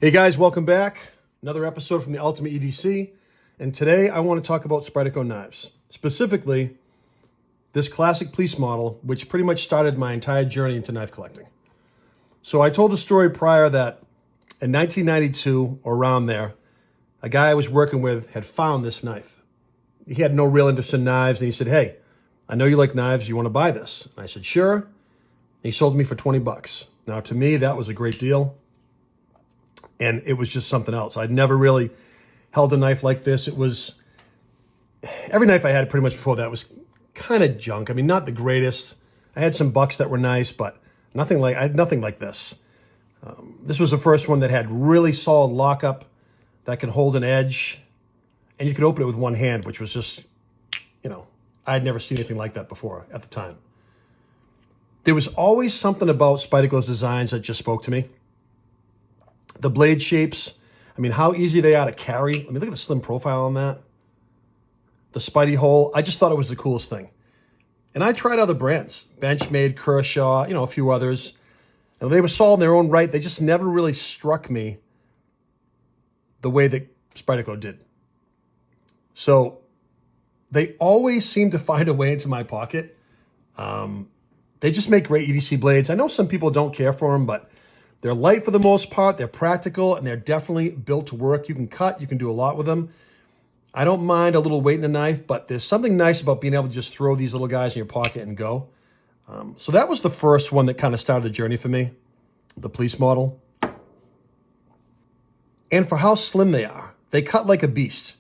Hey guys, welcome back. Another episode from the Ultimate EDC. And today I want to talk about Spyderco knives. Specifically, this classic police model, which pretty much started my entire journey into knife collecting. So I told the story prior that in 1992 or around there, a guy I was working with had found this knife. He had no real interest in knives and he said, "Hey, I know you like knives. You want to buy this?" And I said, "Sure." And he sold me for 20 bucks. Now to me, that was a great deal. And it was just something else. I'd never really held a knife like this. It was, every knife I had pretty much before that was kind of junk. I mean, not the greatest. I had some bucks that were nice, but I had nothing like this. This was the first one that had really solid lockup that could hold an edge. And you could open it with one hand, which was just, I'd never seen anything like that before at the time. There was always something about Spyderco's designs that just spoke to me. The blade shapes, I mean, how easy they are to carry. I mean, look at the slim profile on that. The Spidey hole, I just thought it was the coolest thing. And I tried other brands, Benchmade, Kershaw, a few others. And they were solid in their own right. They just never really struck me the way that Spyderco did. So they always seem to find a way into my pocket. They just make great EDC blades. I know some people don't care for them, but they're light for the most part, they're practical, and they're definitely built to work. You can cut, you can do a lot with them. I don't mind a little weight in a knife, but there's something nice about being able to just throw these little guys in your pocket and go. So that was the first one that kind of started the journey for me, the police model. And for how slim they are, they cut like a beast.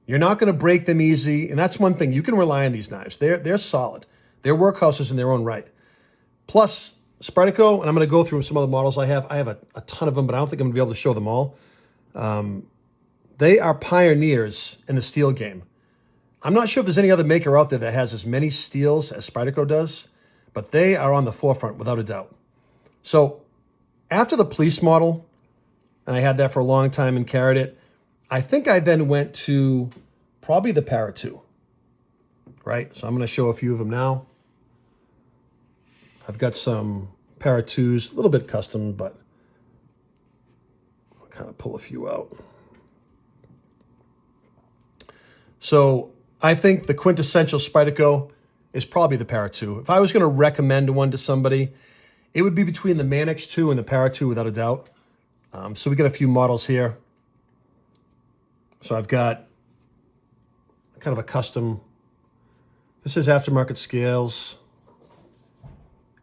You're not going to break them easy, and that's one thing. You can rely on these knives. They're solid. They're workhouses in their own right. Plus, Spyderco, and I'm going to go through some other models I have. I have a ton of them, but I don't think I'm going to be able to show them all. They are pioneers in the steel game. I'm not sure if there's any other maker out there that has as many steels as Spyderco does, but they are on the forefront without a doubt. So after the police model, and I had that for a long time and carried it, I think I then went to probably the Para II, right? So I'm going to show a few of them now. I've got some Para IIs, a little bit custom, but I'll kind of pull a few out. So I think the quintessential Spyderco is probably the Para II. If I was going to recommend one to somebody, it would be between the Man X2 and the Para II without a doubt. So we got a few models here. So I've got kind of a custom, this is aftermarket scales.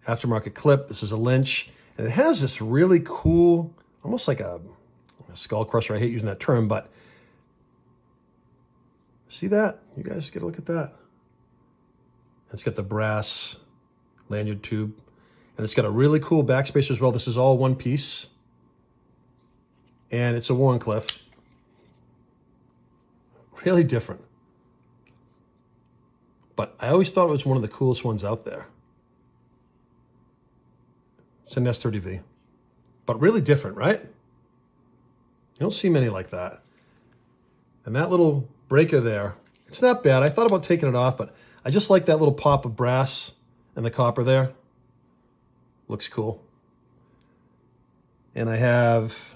Aftermarket clip. This is a Lynch, and it has this really cool, almost like a skull crusher. I hate using that term, but see that? You guys get a look at that. It's got the brass lanyard tube, and it's got a really cool backspacer as well. This is all one piece, and it's a Warncliffe. Really different, but I always thought it was one of the coolest ones out there. It's an S30V, but really different, right? You don't see many like that. And that little breaker there, it's not bad. I thought about taking it off, but I just like that little pop of brass and the copper there. Looks cool. And I have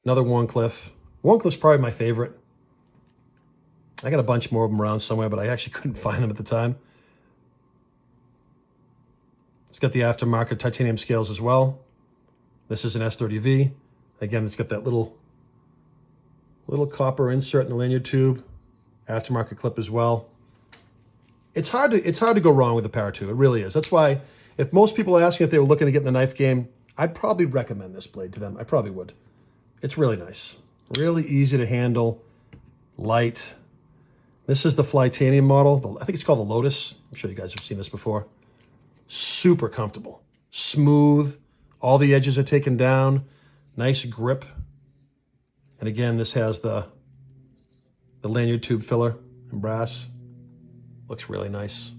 another Warncliffe. Warncliffe's probably my favorite. I got a bunch more of them around somewhere, but I actually couldn't find them at the time. It's got the aftermarket titanium scales as well. This is an S30V. Again, it's got that little copper insert in the lanyard tube. Aftermarket clip as well. It's hard to go wrong with the Para II. It really is. That's why if most people ask me if they were looking to get in the knife game, I'd probably recommend this blade to them. I probably would. It's really nice. Really easy to handle. Light. This is the Flytanium model. I think it's called the Lotus. I'm sure you guys have seen this before. Super comfortable, smooth. All the edges are taken down. Nice grip. And again, this has the lanyard tube filler in brass. Looks really nice.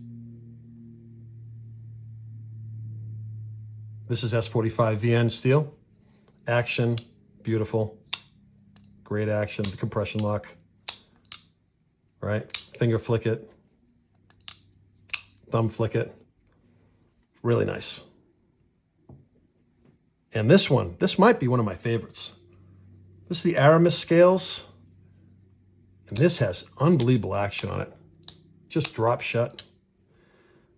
This is S45 VN steel. Action, beautiful. Great action, the compression lock. Right? Finger flick it. Thumb flick it. Really nice. And this one, this might be one of my favorites. This is the Aramis scales. And this has unbelievable action on it. Just drop shut.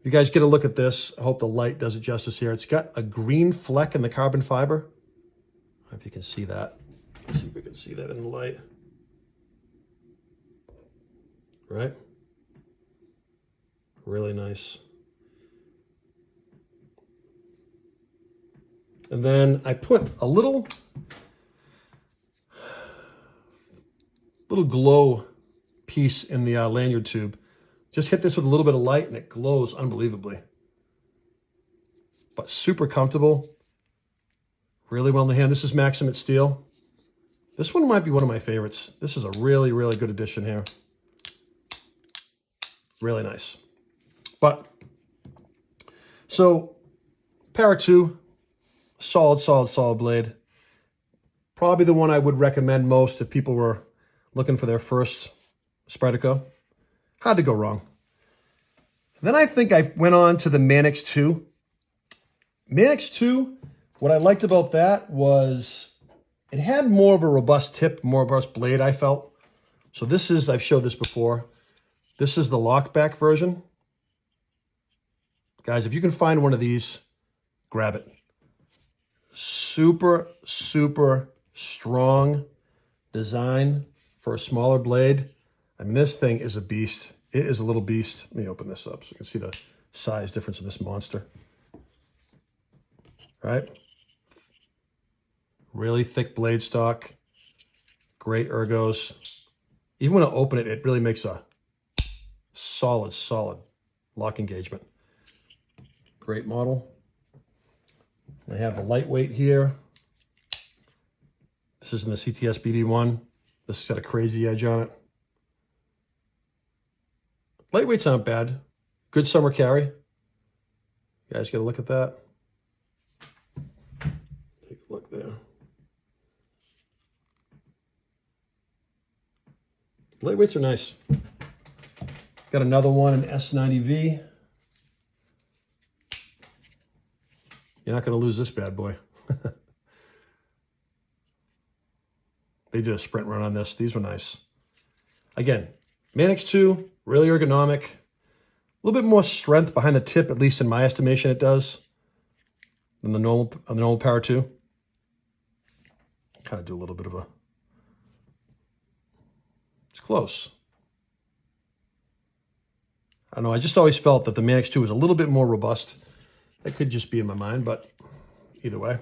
You guys get a look at this. I hope the light does it justice here. It's got a green fleck in the carbon fiber. I don't know if you can see that. Let's see if we can see that in the light. Right? Really nice. And then I put a little glow piece in the lanyard tube. Just hit this with a little bit of light and it glows unbelievably. But super comfortable. Really well in the hand. This is Maximate steel. This one might be one of my favorites. This is a really, really good addition here. Really nice. But, so, Para 2, solid blade. Probably the one I would recommend most if people were looking for their first Spyderco. Hard to go wrong. Then I think I went on to the Manix 2. Manix 2, what I liked about that was it had more of a robust tip, more robust blade, I felt. So this is, I've showed this before. This is the lockback version. Guys, if you can find one of these, grab it. Super, super strong design for a smaller blade. I mean, this thing is a beast. It is a little beast. Let me open this up so you can see the size difference of this monster. Right? Really thick blade stock. Great ergos. Even when I open it, it really makes a solid lock engagement. Great model. I have the lightweight here. This is in the CTS BD1. This has got a crazy edge on it. Lightweight's not bad. Good summer carry. You guys get a look at that. Take a look there. Lightweights are nice. Got another one, an S90V. You're not going to lose this bad boy. They did a sprint run on this. These were nice. Again, Manix 2, really ergonomic. A little bit more strength behind the tip, at least in my estimation it does, than the normal Para 2. Kind of do a little bit of a... It's close. I don't know, I just always felt that the Manix 2 was a little bit more robust. That could just be in my mind, but either way.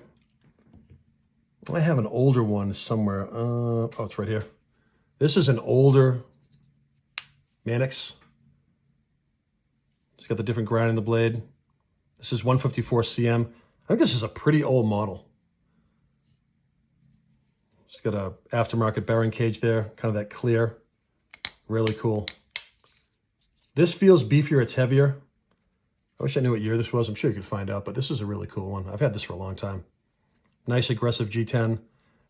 I have an older one somewhere. Oh, it's right here. This is an older Manix. It's got the different grind in the blade. This is 154 cm. I think this is a pretty old model. It's got a aftermarket bearing cage there, kind of that clear. Really cool. This feels beefier, it's heavier. I wish I knew what year this was. I'm sure you could find out, but this is a really cool one. I've had this for a long time. Nice aggressive G10,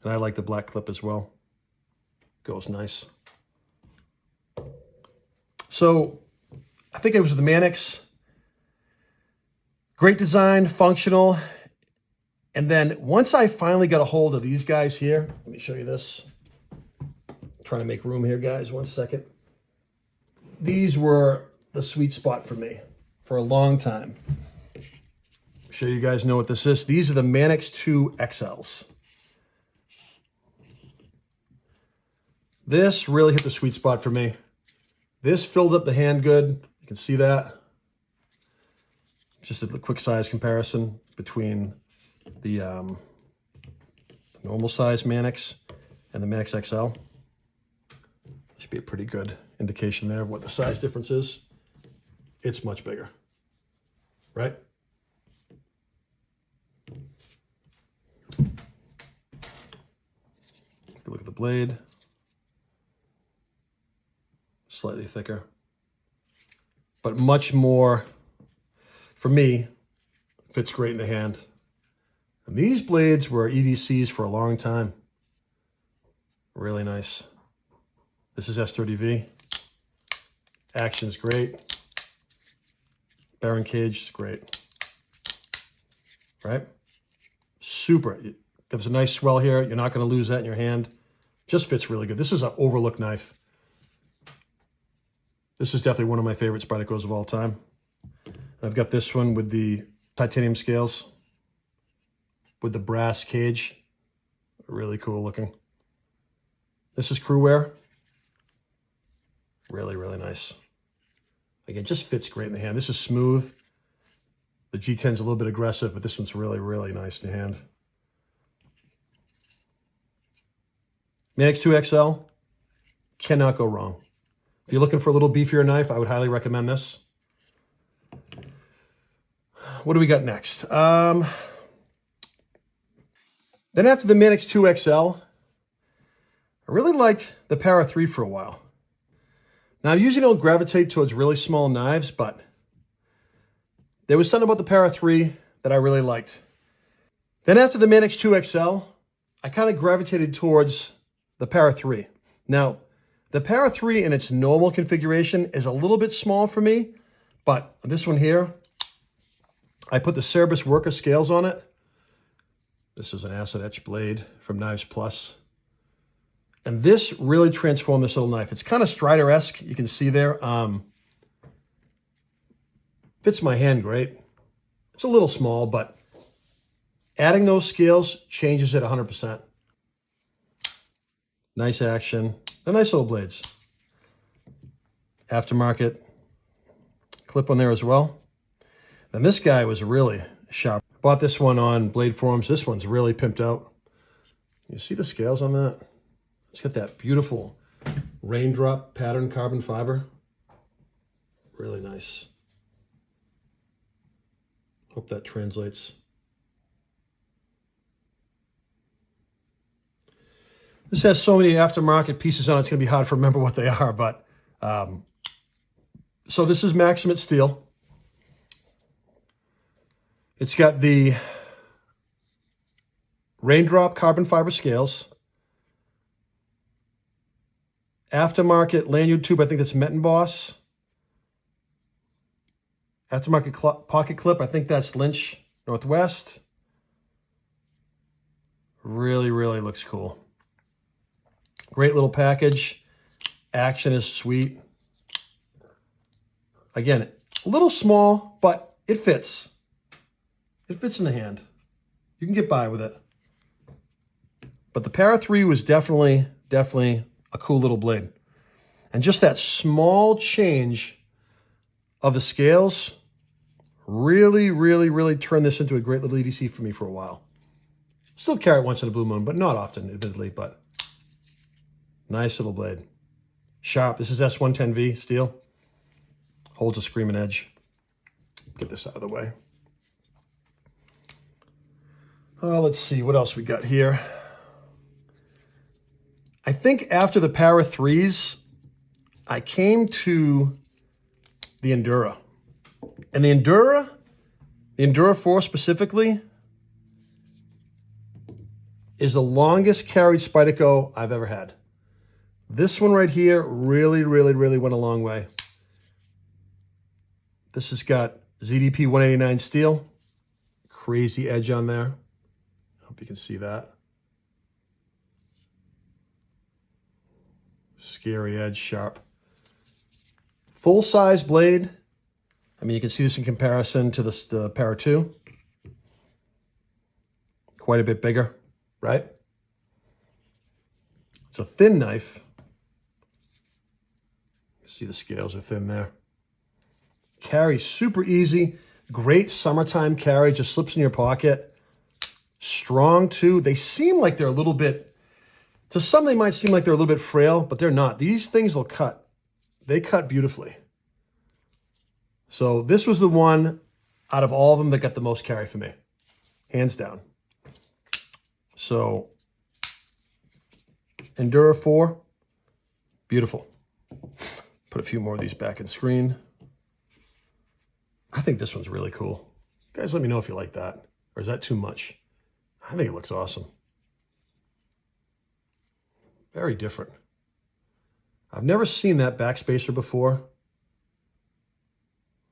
and I like the black clip as well. Goes nice. So I think it was the Manix. Great design, functional. And then once I finally got a hold of these guys here, let me show you this. I'm trying to make room here, guys. 1 second. These were the sweet spot for me for a long time. I'm sure you guys know what this is. These are the Manix 2 XLs. This really hit the sweet spot for me. This filled up the hand good. You can see that. Just a quick size comparison between the normal size Manix and the Manix XL. Should be a pretty good indication there of what the size difference is. It's much bigger, right? Take a look at the blade. Slightly thicker, but much more, for me, fits great in the hand. And these blades were EDCs for a long time. Really nice. This is S30V. Action's great. Bearing cage is great. Right? Super. It gives a nice swell here. You're not going to lose that in your hand. Just fits really good. This is an overlooked knife. This is definitely one of my favorite Spydercos of all time. I've got this one with the titanium scales with the brass cage. Really cool looking. This is crew wear. Really, really nice. Again, just fits great in the hand. This is smooth. The G10's a little bit aggressive, but this one's really, really nice in the hand. Manix 2XL, cannot go wrong. If you're looking for a little beefier knife, I would highly recommend this. What do we got next? Then after the Manix 2XL, I really liked the Para 3 for a while. Now, I usually don't gravitate towards really small knives, but there was something about the Para 3 that I really liked. Then after the Manix 2XL, I kind of gravitated towards the Para 3. Now, the Para 3 in its normal configuration is a little bit small for me, but this one here, I put the Cerebus Worker scales on it. This is an acid etch blade from Knives Plus. And this really transformed this little knife. It's kind of Strider-esque, you can see there. Fits my hand great. It's a little small, but adding those scales changes it 100%. Nice action. They're nice little blades. Aftermarket clip on there as well. And this guy was really sharp. Bought this one on Blade Forums. This one's really pimped out. You see the scales on that? It's got that beautiful raindrop pattern carbon fiber. Really nice. Hope that translates. This has so many aftermarket pieces on it, it's going to be hard to remember what they are, but so this is Maximate steel. It's got the raindrop carbon fiber scales. Aftermarket lanyard tube, I think that's Mettenboss. Aftermarket pocket clip, I think that's Lynch Northwest. Really, really looks cool. Great little package. Action is sweet. Again, a little small, but it fits. It fits in the hand. You can get by with it. But the Para 3 was definitely a cool little blade. And just that small change of the scales really turned this into a great little EDC for me for a while. Still carry it once in a blue moon, but not often, admittedly, but nice little blade. Sharp. This is S110V steel. Holds a screaming edge. Get this out of the way. Let's see what else we got here. I think after the Para 3s, I came to the Endura. And the Endura 4 specifically, is the longest carried Spyderco I've ever had. This one right here really went a long way. This has got ZDP 189 steel. Crazy edge on there. Hope you can see that. Scary edge, sharp. Full-size blade. I mean, you can see this in comparison to the Para 2. Quite a bit bigger, right? It's a thin knife. You see the scales are thin there. Carry super easy. Great summertime carry. Just slips in your pocket. Strong too. They seem like they're a little bit, to some they might seem like they're a little bit frail, but they're not. These things will cut. They cut beautifully. So this was the one out of all of them that got the most carry for me. Hands down. So Endura 4, beautiful. Put a few more of these back in screen. I think this one's really cool. Guys, let me know if you like that. Or is that too much? I think it looks awesome. Very different. I've never seen that backspacer before.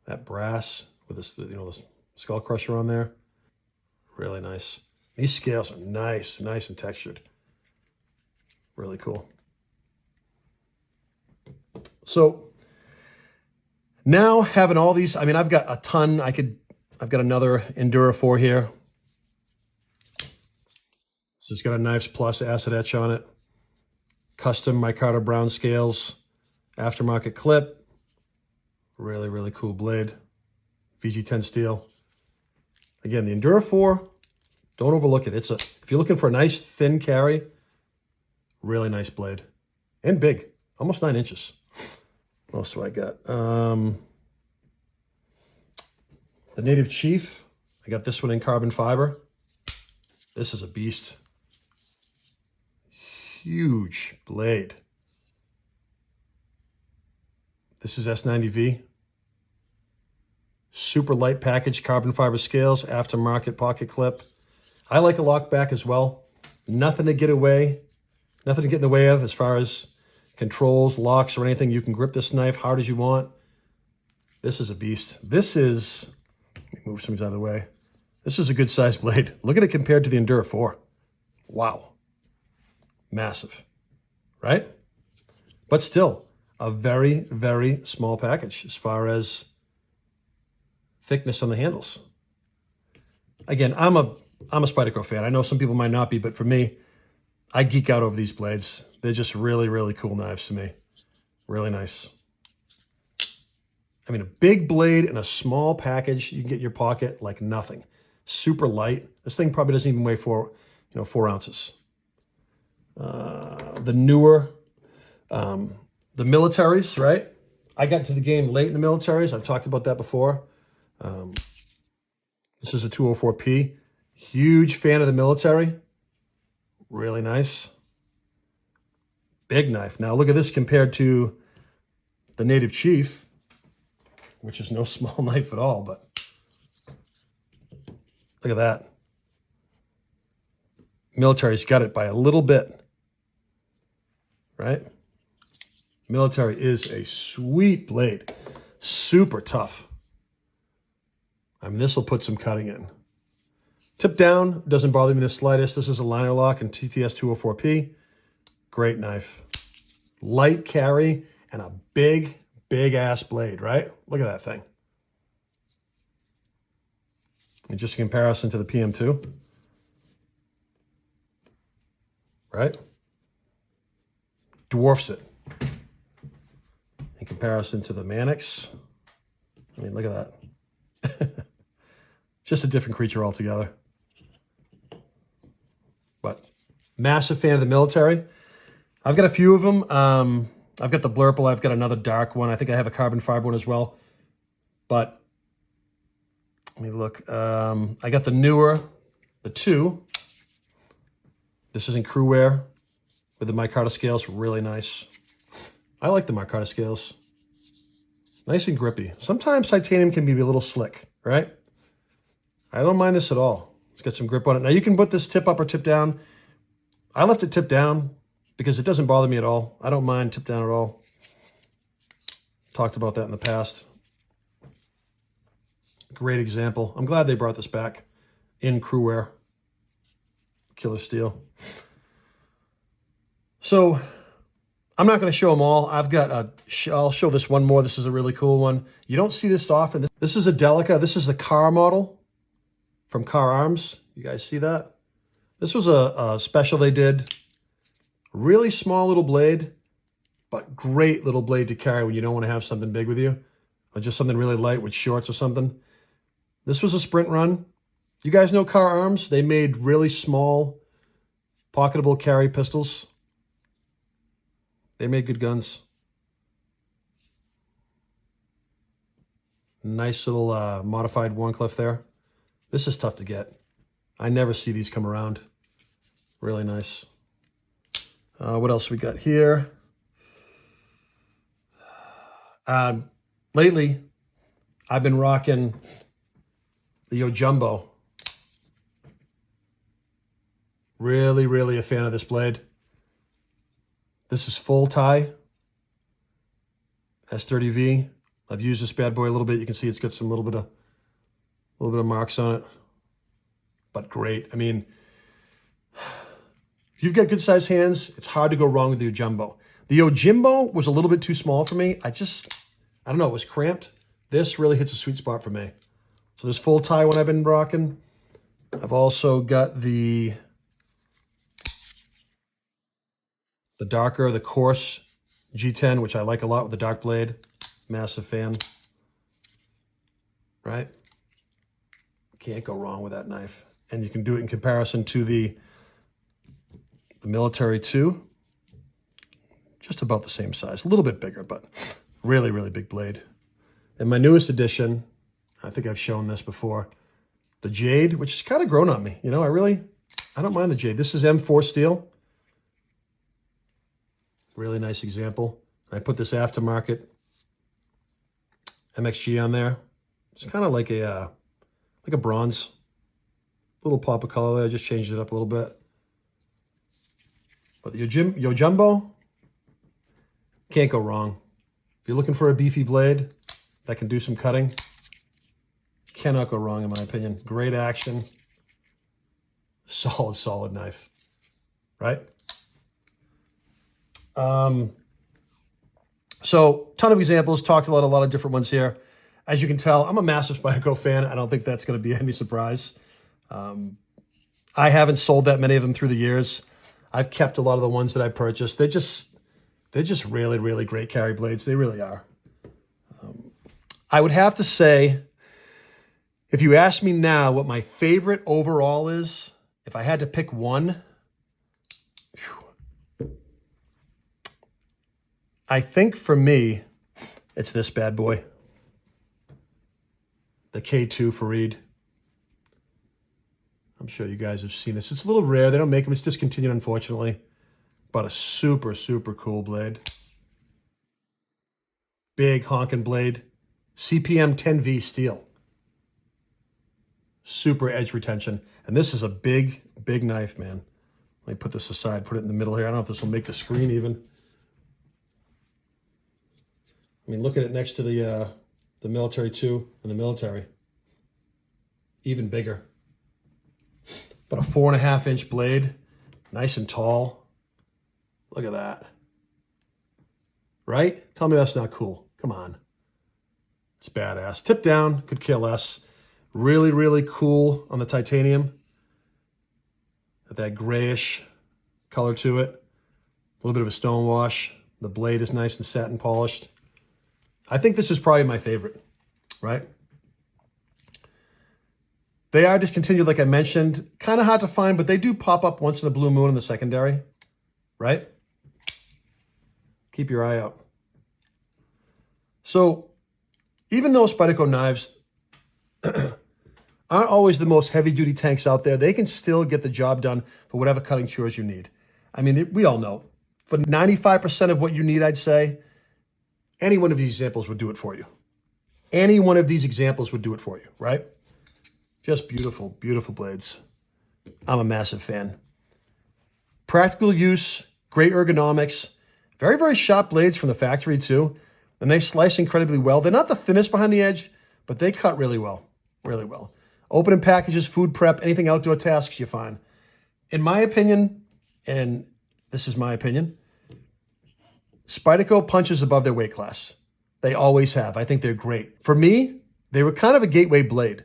That brass with this, this skull crusher on there. Really nice. These scales are nice and textured. Really cool. So now having all these, I mean, I've got a ton. I've got another Endura 4 here. This has got a Knives Plus acid etch on it. Custom micarta brown scales. Aftermarket clip. Really, really cool blade. VG10 steel. Again, the Endura 4, don't overlook it. If you're looking for a nice thin carry, really nice blade. And big, almost 9 inches. What else do I got? The Native Chief. I got this one in carbon fiber. This is a beast. Huge blade. This is S90V. Super light package, carbon fiber scales, aftermarket pocket clip. I like a lock back as well. Nothing to get in the way of as far as controls, locks, or anything. You can grip this knife hard as you want. This is a beast. Let me move some out of the way. This is a good sized blade. Look at it compared to the Endura 4. Wow. Massive, right? But still, a very, very small package as far as thickness on the handles. Again, I'm a Spyderco fan. I know some people might not be, but for me, I geek out over these blades. They're just really, really cool knives to me. Really nice. I mean, a big blade in a small package, you can get in your pocket like nothing. Super light. This thing probably doesn't even weigh 4 ounces. The newer, the militaries, right? I got into the game late in the militaries. I've talked about that before. This is a 204P. Huge fan of the military. Really nice. Big knife. Now look at this compared to the Native Chief, which is no small knife at all, but look at that. Military's got it by a little bit, right? Military is a sweet blade. Super tough. I mean, this will put some cutting in. Tip down, doesn't bother me the slightest. This is a liner lock in TTS 204P. Great knife. Light carry and a big, big ass blade, right? Look at that thing. And just a comparison to the PM2. Right? Dwarfs it. In comparison to the Mannix. I mean, look at that. Just a different creature altogether. But massive fan of the military. I've got a few of them. I've got the Blurple. I've got another dark one. I think I have a carbon fiber one as well. But let me look. I got the newer, the 2. This is in crew wear with the micarta scales. Really nice. I like the micarta scales. Nice and grippy. Sometimes titanium can be a little slick, right? I don't mind this at all. It's got some grip on it. Now you can put this tip up or tip down. I left it tip down because it doesn't bother me at all. I don't mind tip down at all. Talked about that in the past. Great example. I'm glad they brought this back in crew wear. Killer steel. So I'm not going to show them all. I'll show this one more. This is a really cool one. You don't see this often. This is a Delica. This is the car model from Car Arms. You guys see that? This was a special they did. Really small little blade, but great little blade to carry when you don't want to have something big with you, or just something really light with shorts or something. This was a sprint run. You guys know Car Arms? They made really small, pocketable carry pistols. They made good guns. Nice little modified Warncliffe there. This is tough to get. I never see these come around. Really nice. What else we got here? Lately, I've been rocking the Yo Jumbo. Really, really a fan of this blade. This is full tie. S30V. I've used this bad boy a little bit. You can see it's got some little bit of marks on it. but great. I mean, if you've got good sized hands, it's hard to go wrong with the Yojimbo. The Yojimbo was a little bit too small for me. I don't know, it was cramped. This really hits a sweet spot for me. So this full tie one I've been rocking. I've also got the darker, the coarse G10, which I like a lot with the dark blade. Massive fan. Right? Can't go wrong with that knife. And you can do it in comparison to the Military II. Just about the same size. A little bit bigger, but really, really big blade. And my newest addition, I think I've shown this before, the Jade, which has kind of grown on me. You know, I don't mind the Jade. This is M4 steel. Really nice example. I put this aftermarket MXG on there. It's kind of like a bronze. Little pop of color there. I just changed it up a little bit. But the Yojimbo, can't go wrong. If you're looking for a beefy blade that can do some cutting, cannot go wrong in my opinion. Great action. Solid knife. Right? So, ton of examples. Talked about a lot of different ones here. As you can tell, I'm a massive Spyderco fan. I don't think that's going to be any surprise. I haven't sold that many of them through the years. I've kept a lot of the ones that I purchased. They're just really, really great carry blades. They really are. I would have to say, if you ask me now what my favorite overall is, if I had to pick one, I think for me, it's this bad boy. The K2 Farid. I'm sure you guys have seen this. It's a little rare. They don't make them. It's discontinued, unfortunately. But a super, super cool blade. Big honking blade. CPM 10V steel. Super edge retention. And this is a big, big knife, man. Let me put this aside, put it in the middle here. I don't know if this will make the screen even. I mean, look at it next to the Military II and the Military. Even bigger. But a 4.5-inch blade. Nice and tall. Look at that. Right? Tell me that's not cool. Come on. It's badass. Tip down, could care less. Really, really cool on the titanium. Got that grayish color to it. A little bit of a stone wash. The blade is nice and satin polished. I think this is probably my favorite, right? They are discontinued, like I mentioned. Kind of hard to find, but they do pop up once in a blue moon in the secondary, right? Keep your eye out. So, even though Spyderco knives aren't always the most heavy-duty tanks out there, they can still get the job done for whatever cutting chores you need. I mean, we all know. For 95% of what you need, I'd say, any one of these examples would do it for you. Any one of these examples would do it for you, right? Just beautiful, beautiful blades. I'm a massive fan. Practical use, great ergonomics, very, very sharp blades from the factory too. And they slice incredibly well. They're not the thinnest behind the edge, but they cut really well, really well. Opening packages, food prep, anything outdoor tasks, you're fine. In my opinion, and this is my opinion, Spyderco punches above their weight class. They always have. I think they're great. For me, they were kind of a gateway blade,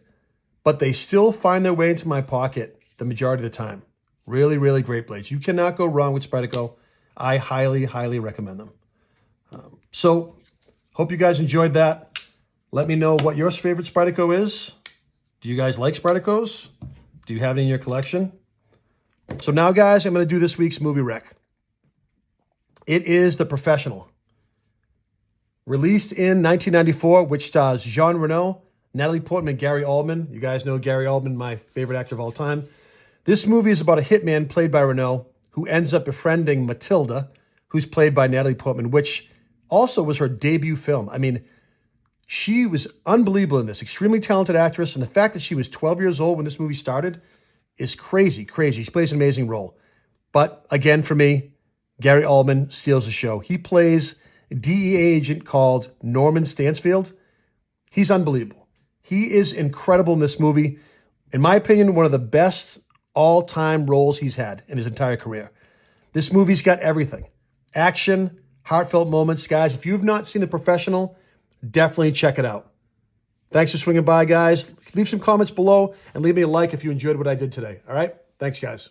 but they still find their way into my pocket the majority of the time. Really, really great blades. You cannot go wrong with Spyderco. I highly, highly recommend them. So, hope you guys enjoyed that. Let me know what your favorite Spyderco is. Do you guys like Spydercos? Do you have any in your collection? So now, guys, I'm going to do this week's movie rec. It is The Professional. Released in 1994, which stars Jean Reno, Natalie Portman, and Gary Oldman. You guys know Gary Oldman, my favorite actor of all time. This movie is about a hitman played by Reno who ends up befriending Matilda, who's played by Natalie Portman, which also was her debut film. I mean, she was unbelievable in this. Extremely talented actress, and the fact that she was 12 years old when this movie started is crazy, crazy. She plays an amazing role. But again, for me, Gary Oldman steals the show. He plays a DEA agent called Norman Stansfield. He's unbelievable. He is incredible in this movie. In my opinion, one of the best all-time roles he's had in his entire career. This movie's got everything. Action, heartfelt moments. Guys, if you've not seen The Professional, definitely check it out. Thanks for swinging by, guys. Leave some comments below and leave me a like if you enjoyed what I did today. All right? Thanks, guys.